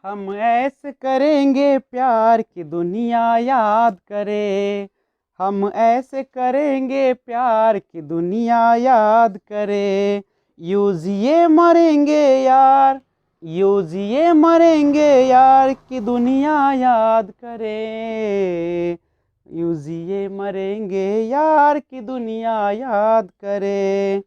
हम ऐसे करेंगे प्यार कि दुनिया याद करे। हम ऐसे करेंगे प्यार कि दुनिया याद करे। यूं जिए मरेंगे यार, यूं जिए मरेंगे यार कि दुनिया याद करे। यूं जिए मरेंगे यार कि दुनिया याद करे।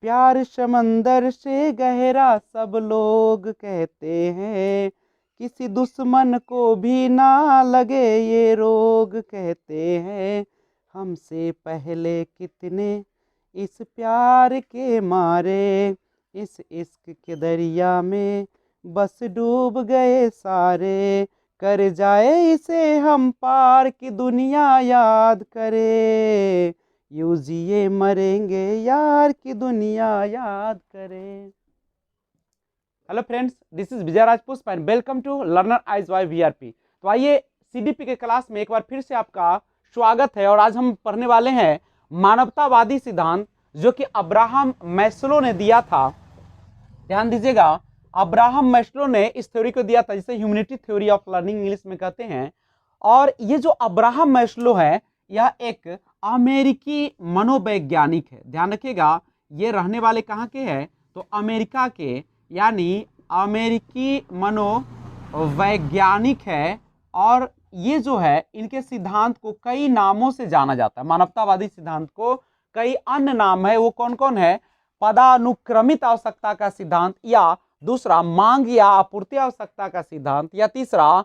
प्यार समंदर से गहरा सब लोग कहते हैं, किसी दुश्मन को भी ना लगे ये रोग कहते हैं। हमसे पहले कितने इस प्यार के मारे, इस इश्क के दरिया में बस डूब गए सारे। कर जाए इसे हम पार कि दुनिया याद करे। यूं जिए मरेंगे यार की दुनिया याद करे। Hello friends, this is Vijay Rajput and welcome to learner eyes Y VRP. तो आइए सीडीपी के क्लास में एक बार फिर से आपका स्वागत है। और आज हम पढ़ने वाले हैं मानवतावादी सिद्धांत, जो कि अब्राहम मैस्लो ने दिया था। ध्यान दीजिएगा, अब्राहम मैस्लो ने इस थ्योरी को दिया था, जिसे humanity theory of learning English में कहते हैं। और ये जो अब्राहम मैस्लो है, यह एक अमेरिकी मनोवैज्ञानिक है। ध्यान रखिएगा, ये रहने वाले कहाँ के हैं? तो अमेरिका के, यानी अमेरिकी मनोवैज्ञानिक है। और ये जो है, इनके सिद्धांत को कई नामों से जाना जाता है। मानवतावादी सिद्धांत को कई अन्य नाम है। वो कौन कौन है? पदानुक्रमित आवश्यकता का सिद्धांत, या दूसरा मांग या आपूर्ति आवश्यकता का सिद्धांत, या तीसरा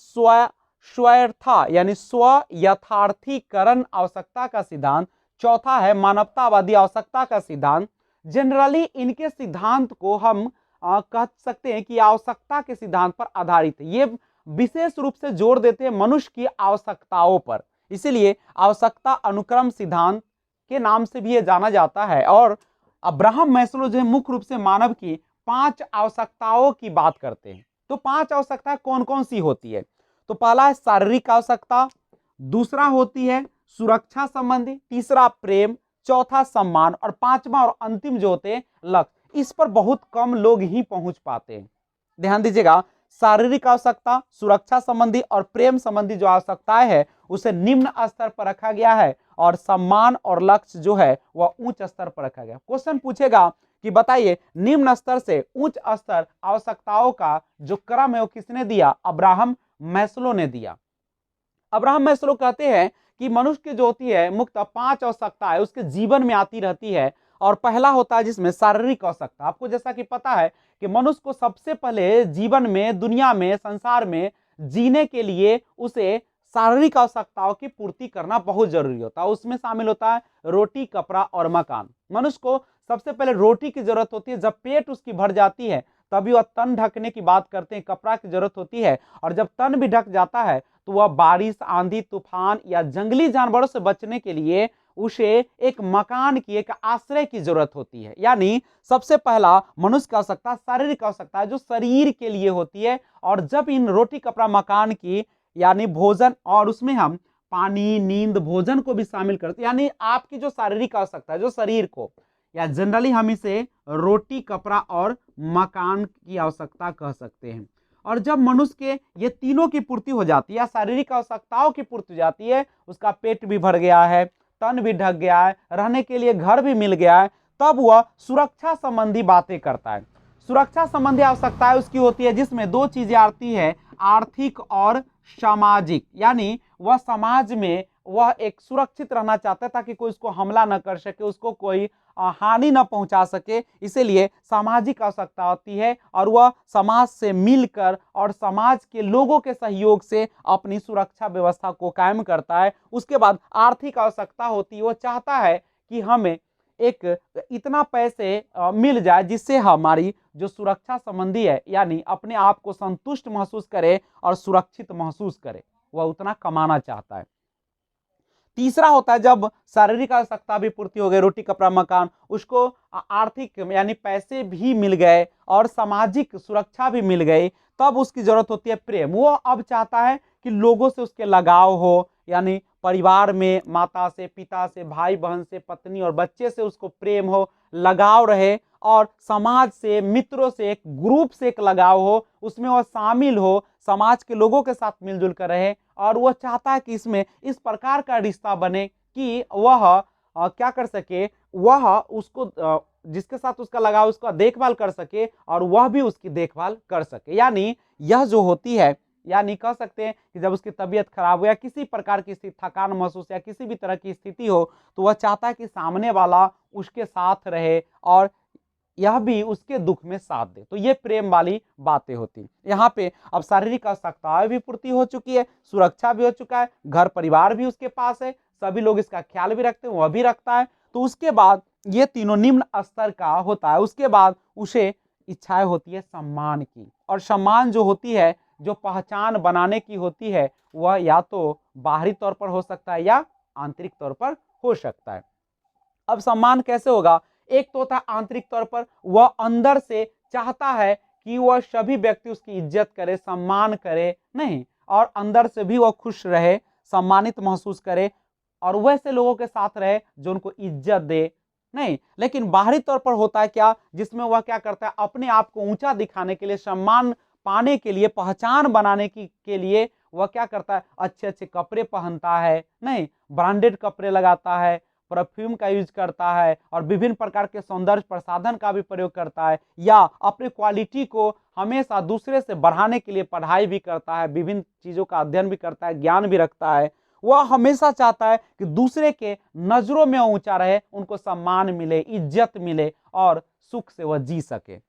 स्वयर्था यानी स्व यथार्थीकरण आवश्यकता का सिद्धांत, चौथा है मानवतावादी आवश्यकता का सिद्धांत। जनरली इनके सिद्धांत को हम कह सकते हैं कि आवश्यकता के सिद्धांत पर आधारित है। ये विशेष रूप से जोर देते हैं मनुष्य की आवश्यकताओं पर, इसीलिए आवश्यकता अनुक्रम सिद्धांत के नाम से भी ये जाना जाता है। और अब्राहम मैस्लो जो है, मुख्य रूप से मानव की 5 आवश्यकताओं की बात करते हैं। तो 5 आवश्यकता कौन कौन सी होती है? तो पहला है शारीरिक आवश्यकता, दूसरा होती है सुरक्षा संबंधी, तीसरा प्रेम, चौथा सम्मान, और पांचवा और अंतिम जो होते हैं लक्ष्य। इस पर बहुत कम लोग ही पहुंच पाते हैं। ध्यान दीजिएगा, शारीरिक आवश्यकता, सुरक्षा संबंधी और प्रेम संबंधी जो आवश्यकताएं है, उसे निम्न स्तर पर रखा गया है, और सम्मान और लक्ष्य जो है वह उच्च स्तर पर रखा गया। क्वेश्चन पूछेगा कि बताइए, निम्न स्तर से उच्च स्तर आवश्यकताओं का जो क्रम है वो किसने दिया? अब्राहम मैस्लो ने दिया। अब्राहम मैस्लो कहते हैं कि मनुष्य की जो होती है मुख्यतः 5 आवश्यकताएं उसके जीवन में आती रहती है। और पहला होता है जिसमें शारीरिक आवश्यकता। आपको जैसा कि पता है कि मनुष्य को सबसे पहले जीवन में, दुनिया में, संसार में जीने के लिए उसे शारीरिक आवश्यकताओं की पूर्ति करना बहुत जरूरी होता है। उसमें शामिल होता है रोटी, कपड़ा और मकान। मनुष्य को सबसे पहले रोटी की जरूरत होती है। जब पेट उसकी भर जाती है तभी वह तन ढकने की बात करते हैं, कपड़ा की जरूरत होती है। और जब तन भी ढक जाता है तो वह बारिश, आंधी, तूफान या जंगली जानवरों से बचने के लिए उसे एक मकान की, एक आश्रय की जरूरत होती है। यानी सबसे पहला मनुष्य की आवश्यकता शारीरिक आवश्यकता है, जो शरीर के लिए होती है। और जब इन रोटी, कपड़ा, मकान की, यानी भोजन, और उसमें हम पानी, नींद, भोजन को भी शामिल करते हैं। यानी आपकी जो शारीरिक आवश्यकता है, जो शरीर को, या जनरली हम इसे रोटी, कपड़ा और मकान की आवश्यकता कह सकते हैं। और जब मनुष्य के ये तीनों की पूर्ति हो जाती है, या शारीरिक आवश्यकताओं की पूर्ति हो जाती है, उसका पेट भी भर गया है, तन भी ढक गया है, रहने के लिए घर भी मिल गया है, तब वह सुरक्षा संबंधी बातें करता है। सुरक्षा संबंधी आवश्यकताएं उसकी होती है जिसमें 2 चीजें आती है, आर्थिक और सामाजिक। यानी वह समाज में वह एक सुरक्षित रहना चाहता है ताकि कोई उसको हमला न कर सके, उसको कोई हानि न पहुंचा सके। इसीलिए सामाजिक आवश्यकता होती है, और वह समाज से मिलकर और समाज के लोगों के सहयोग से अपनी सुरक्षा व्यवस्था को कायम करता है। उसके बाद आर्थिक आवश्यकता होती है, वो चाहता है कि हमें एक इतना पैसे मिल जाए जिससे हमारी जो सुरक्षा संबंधी है, यानी अपने आप को संतुष्ट महसूस करे और सुरक्षित महसूस करे, वह उतना कमाना चाहता है। तीसरा होता है जब शारीरिक आवश्यकता भी पूर्ति हो गई, रोटी, कपड़ा, मकान, उसको आर्थिक यानी पैसे भी मिल गए और सामाजिक सुरक्षा भी मिल गई, तब उसकी जरूरत होती है प्रेम। वो अब चाहता है कि लोगों से उसके लगाव हो, यानी परिवार में माता से, पिता से, भाई बहन से, पत्नी और बच्चे से उसको प्रेम हो, लगाव रहे। और समाज से, मित्रों से, एक ग्रुप से एक लगाव हो, उसमें वह शामिल हो, समाज के लोगों के साथ मिलजुल कर रहे, और वह चाहता है कि इसमें इस प्रकार का रिश्ता बने कि वह क्या कर सके, वह उसको जिसके साथ उसका लगाव उसका देखभाल कर सके और वह भी उसकी देखभाल कर सके। यानी यह जो होती है, यानी कह सकते हैं कि जब उसकी तबीयत खराब हो या किसी प्रकार की स्थिति, थकान महसूस या किसी भी तरह की स्थिति हो, तो वह चाहता है कि सामने वाला उसके साथ रहे और यह भी उसके दुख में साथ दे। तो ये प्रेम वाली बातें होती। यहाँ पे अब शारीरिक आवश्यकताएं भी पूर्ति हो चुकी है, सुरक्षा भी हो चुका है, घर परिवार भी उसके पास है, सभी लोग इसका ख्याल भी रखते हैं, वह भी रखता है। तो उसके बाद ये तीनों निम्न स्तर का होता है। उसके बाद उसे इच्छाएं होती है सम्मान की, और सम्मान जो होती है, जो पहचान बनाने की होती है, वह या तो बाहरी तौर पर हो सकता है या आंतरिक तौर पर हो सकता है। अब सम्मान कैसे होगा? एक तो होता है आंतरिक तौर पर, वह अंदर से चाहता है कि वह सभी व्यक्ति उसकी इज्जत करे, सम्मान करे, नहीं, और अंदर से भी वह खुश रहे, सम्मानित महसूस करे और वैसे लोगों के साथ रहे जो उनको इज्जत दे, नहीं। लेकिन बाहरी तौर पर होता है क्या, जिसमें वह क्या करता है, अपने आप को ऊंचा दिखाने के लिए, सम्मान पाने के लिए, पहचान बनाने के लिए वह क्या करता है, अच्छे अच्छे कपड़े पहनता है, नहीं, ब्रांडेड कपड़े लगाता है, परफ्यूम का यूज करता है और विभिन्न प्रकार के सौंदर्य प्रसाधन का भी प्रयोग करता है, या अपने क्वालिटी को हमेशा दूसरे से बढ़ाने के लिए पढ़ाई भी करता है, विभिन्न चीजों का अध्ययन भी करता है, ज्ञान भी रखता है। वह हमेशा चाहता है कि दूसरे के नजरों में ऊंचा रहे, उनको सम्मान मिले, इज्जत मिले और सुख से वह जी सके।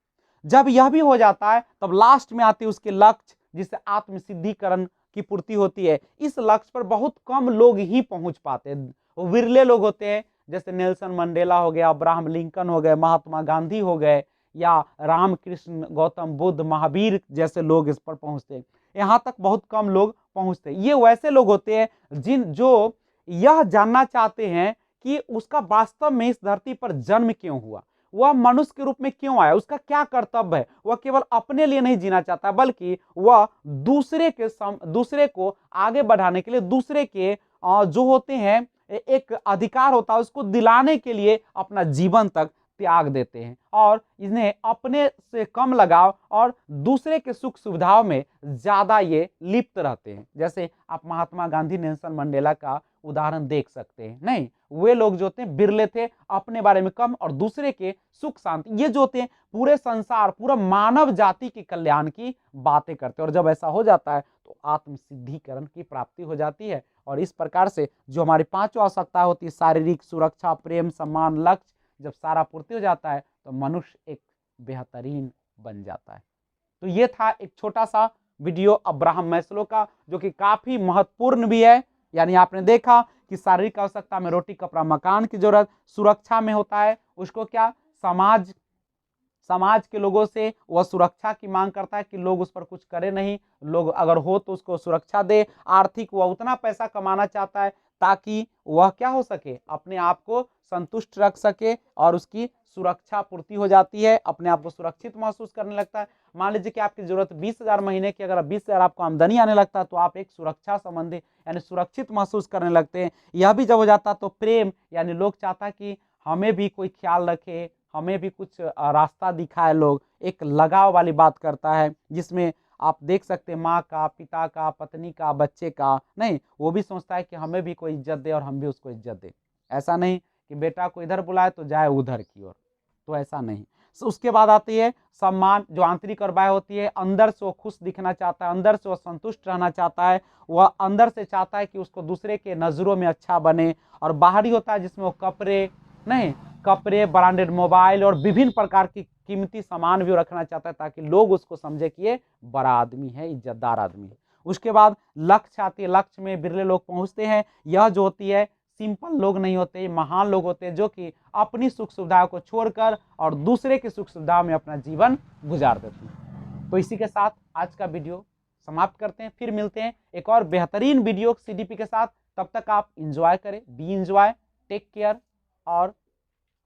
जब यह भी हो जाता है, तब लास्ट में आती है उसके लक्ष्य, जिससे आत्म सिद्धिकरण की पूर्ति होती है। इस लक्ष्य पर बहुत कम लोग ही पहुंच पाते हैं, विरले लोग होते हैं, जैसे नेल्सन मंडेला हो गया, अब्राहम लिंकन हो गए, महात्मा गांधी हो गए, या रामकृष्ण, गौतम बुद्ध, महावीर जैसे लोग इस पर पहुंचते हैं। यहाँ तक बहुत कम लोग पहुंचते हैं। ये वैसे लोग होते हैं जो यह जानना चाहते हैं कि उसका वास्तव में इस धरती पर जन्म क्यों हुआ, वह मनुष्य के रूप में क्यों आया, उसका क्या कर्तव्य है। वह केवल अपने लिए नहीं जीना चाहता, बल्कि वह दूसरे को आगे बढ़ाने के लिए, दूसरे के जो होते हैं एक अधिकार होता है, उसको दिलाने के लिए अपना जीवन तक त्याग देते हैं, और इन्हें अपने से कम लगाव और दूसरे के सुख सुविधाओं में ज्यादा ये लिप्त रहते हैं। जैसे आप महात्मा गांधी, नेल्सन मंडेला का उदाहरण देख सकते हैं। नहीं, वे लोग जो थे बिरले थे, अपने बारे में कम और दूसरे के सुख शांति, ये जो होते हैं पूरे संसार, पूरा मानव जाति के कल्याण की बातें करते हैं। और जब ऐसा हो जाता है तो आत्म सिद्धिकरण की प्राप्ति हो जाती है। और इस प्रकार से जो हमारी पांचों आवश्यकता होती है, शारीरिक, सुरक्षा, प्रेम, सम्मान, लक्ष्य, जब सारा पूर्ति हो जाता है तो मनुष्य एक बेहतरीन बन जाता है। तो ये था एक छोटा सा वीडियो अब्राहम मैस्लो का, जो कि काफी महत्वपूर्ण भी है। यानी आपने देखा कि शारीरिक आवश्यकता में रोटी, कपड़ा, मकान की जरूरत, सुरक्षा में होता है उसको क्या, समाज के लोगों से वह सुरक्षा की मांग करता है कि लोग उस पर कुछ करे नहीं, लोग अगर हो तो उसको सुरक्षा दे। आर्थिक, वह उतना पैसा कमाना चाहता है ताकि वह क्या हो सके, अपने आप को संतुष्ट रख सके और उसकी सुरक्षा पूर्ति हो जाती है, अपने आप को सुरक्षित महसूस करने लगता है। मान लीजिए कि आपकी जरूरत 20,000 महीने की, अगर 20,000 आपको आमदनी आने लगता है तो आप एक सुरक्षा संबंधी यानी सुरक्षित महसूस करने लगते हैं। यह भी जब हो जाता तो प्रेम, यानी लोग चाहता है कि हमें भी कोई ख्याल रखे, हमें भी कुछ रास्ता दिखाए, लोग एक लगाव वाली बात करता है, जिसमें आप देख सकते हैं माँ का, पिता का, पत्नी का, बच्चे का, नहीं, वो भी सोचता है कि हमें भी कोई इज्जत दे और हम भी उसको इज्जत दे। ऐसा नहीं कि बेटा को इधर बुलाए तो जाए उधर की ओर, तो ऐसा नहीं। उसके बाद आती है सम्मान, जो आंतरिक और बाह्य होती है। अंदर से वो खुश दिखना चाहता है, अंदर से वो संतुष्ट रहना चाहता है, वह अंदर से चाहता है कि उसको दूसरे के नजरों में अच्छा बने। और बाहरी होता है जिसमें वो कपड़े, ब्रांडेड मोबाइल और विभिन्न प्रकार की कीमती सामान भी रखना चाहता है, ताकि लोग उसको समझे कि ये बड़ा आदमी है, इज्जतदार आदमी है। उसके बाद लक्ष्य आती है, लक्ष्य में बिरले लोग पहुंचते हैं। यह जो होती है सिंपल लोग नहीं होते, महान लोग होते हैं, जो कि अपनी सुख सुविधाओं को छोड़कर और दूसरे की सुख सुविधाओं में अपना जीवन गुजार देते हैं। तो इसी के साथ आज का वीडियो समाप्त करते हैं, फिर मिलते हैं एक और बेहतरीन वीडियो सीडीपी के साथ। तब तक आप इंजॉय करें, बी इंजॉय, टेक केयर, और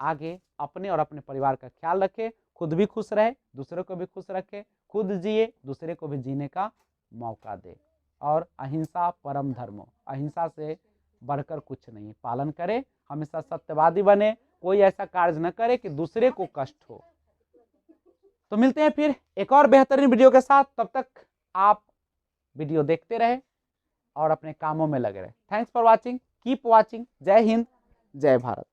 आगे अपने और अपने परिवार का ख्याल रखें, खुद भी खुश रहे, दूसरे को भी खुश रखे, खुद जिए, दूसरे को भी जीने का मौका दे। और अहिंसा परम धर्मो, अहिंसा से बढ़कर कुछ नहीं, पालन करे, हमेशा सत्यवादी बने, कोई ऐसा कार्य न करे कि दूसरे को कष्ट हो। तो मिलते हैं फिर एक और बेहतरीन वीडियो के साथ। तब तक आप वीडियो देखते रहे और अपने कामों में लगे रहे। Thanks for watching, keep watching. जय हिंद, जय भारत।